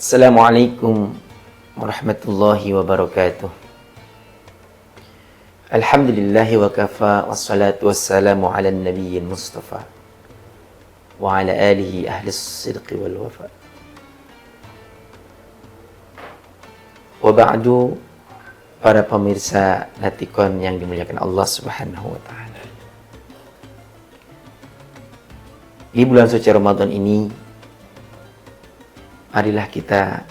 Assalamualaikum warahmatullahi wabarakatuh. Alhamdulillahi wa kafa, wassalatu wassalamu ala nabiyyin mustafa wa ala alihi ahli sidqi wal wafa. Wa ba'du, para pemirsa Natikon yang dimuliakan Allah Subhanahu wa taala. Di bulan suci Ramadan ini, marilah kita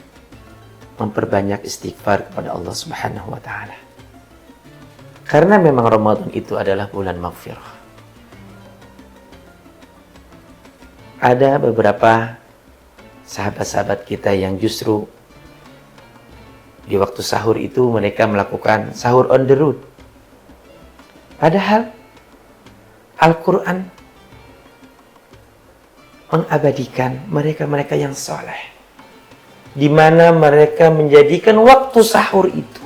memperbanyak istighfar kepada Allah Subhanahu wa taala. Karena memang Ramadan itu adalah bulan maghfirah. Ada beberapa sahabat-sahabat kita yang justru di waktu sahur itu mereka melakukan sahur on the road. Padahal Al-Quran mengabadikan mereka-mereka yang soleh, di mana mereka menjadikan waktu sahur itu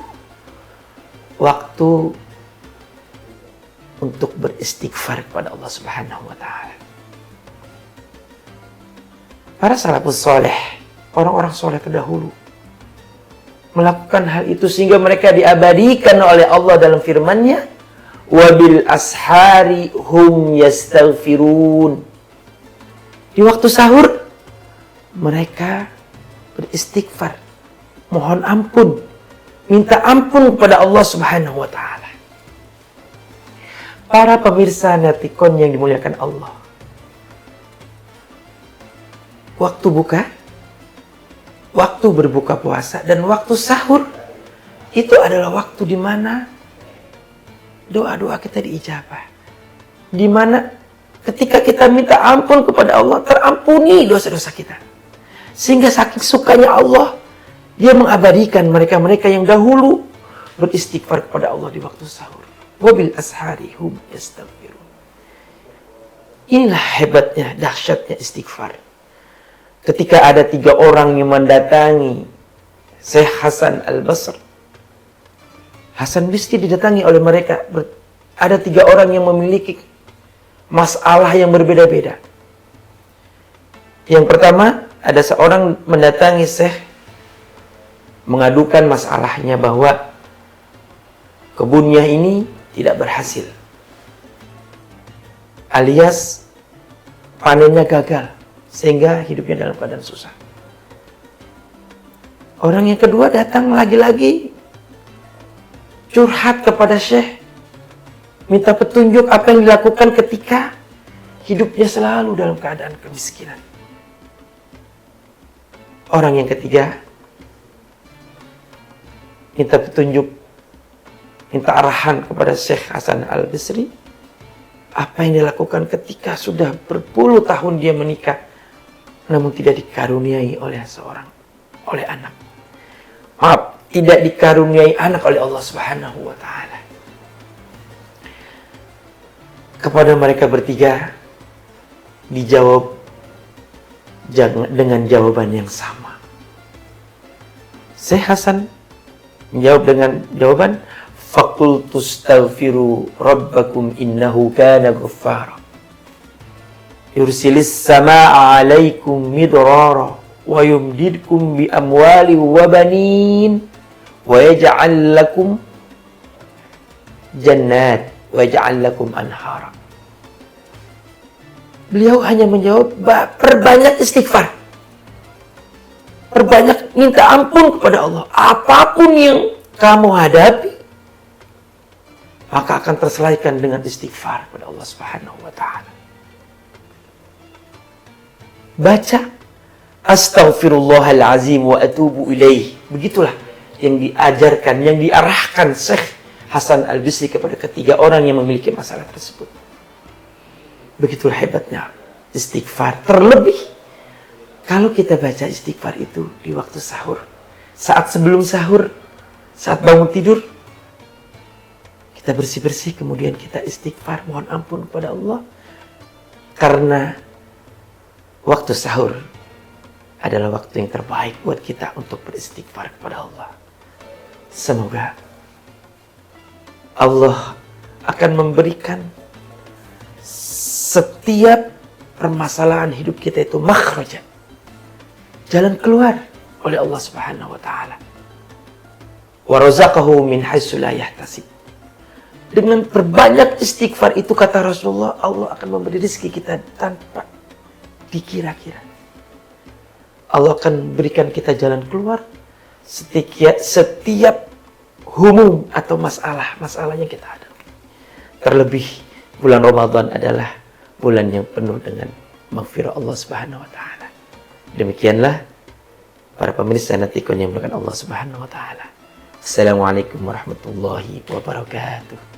waktu untuk beristighfar kepada Allah Subhanahu wa taala. Para salafus soleh, orang-orang soleh terdahulu, melakukan hal itu sehingga mereka diabadikan oleh Allah dalam firman-Nya, wabil ashari hum yastaghfirun. Di waktu sahur mereka beristighfar, mohon ampun, minta ampun kepada Allah Subhanahu wa taala. Para pemirsa Natikon yang dimuliakan Allah, waktu buka, waktu berbuka puasa, dan waktu sahur itu adalah waktu di mana doa-doa kita diijabah, di mana ketika kita minta ampun kepada Allah, terampuni dosa-dosa kita. Sehingga saking sukanya Allah, Dia mengabadikan mereka-mereka yang dahulu beristighfar kepada Allah di waktu sahur. Wabil ashari hum yastaghfirun. Inilah hebatnya, dahsyatnya istighfar. Ketika ada 3 orang yang mendatangi Syekh Hasan Al-Basri, Hasan Basri didatangi oleh mereka. Ada 3 orang yang memiliki masalah yang berbeda-beda. Yang pertama, ada seorang mendatangi Syekh mengadukan masalahnya bahwa kebunnya ini tidak berhasil, alias panennya gagal, sehingga hidupnya dalam keadaan susah. Orang yang kedua datang lagi-lagi curhat kepada Syekh, minta petunjuk apa yang dilakukan ketika hidupnya selalu dalam keadaan kemiskinan. Orang yang ketiga minta petunjuk, minta arahan kepada Syekh Hasan Al-Basri, apa yang dilakukan ketika sudah berpuluh tahun dia menikah namun tidak dikaruniai oleh anak. Maaf, tidak dikaruniai anak oleh Allah Subhanahu wa taala. Kepada mereka bertiga dijawab dengan jawaban yang sama. Syekh Hasan menjawab dengan jawaban, faqultu astaghfiru rabbakum innahu kana ghaffara yursilis samaa'a 'alaikum midrara wa yumdidkum bi amwali wa banin wa yaj'al lakum jannat wa yaj'al lakum anhara. Beliau hanya menjawab, perbanyak istighfar, perbanyak minta ampun kepada Allah. Apapun yang kamu hadapi, maka akan terselesaikan dengan istighfar kepada Allah Subhanahu wa taala. Baca astaghfirullahalazim wa atubu ilaih. Begitulah yang diajarkan, yang diarahkan Syekh Hasan Al-Basri kepada ketiga orang yang memiliki masalah tersebut. Begitulah hebatnya istighfar. Terlebih kalau kita baca istighfar itu di waktu sahur, saat sebelum sahur, saat bangun tidur, kita bersih-bersih, kemudian kita istighfar, mohon ampun kepada Allah. Karena waktu sahur adalah waktu yang terbaik buat kita untuk beristighfar kepada Allah. Semoga Allah akan memberikan setiap permasalahan hidup kita itu makhraja, jalan keluar oleh Allah Subhanahu wa taala. Wa razaqahu min haitsu la yahtasib. Dengan perbanyak istighfar itu, kata Rasulullah, Allah akan memberi rezeki kita tanpa dikira-kira. Allah akan berikan kita jalan keluar setiap humum atau masalah yang kita ada. Terlebih bulan Ramadan adalah bulan yang penuh dengan maghfirah Allah Subhanahu wa taala. Demikianlah para pemirsa Natikon yang dimuliakan Allah Subhanahu wa taala. Assalamualaikum warahmatullahi wabarakatuh.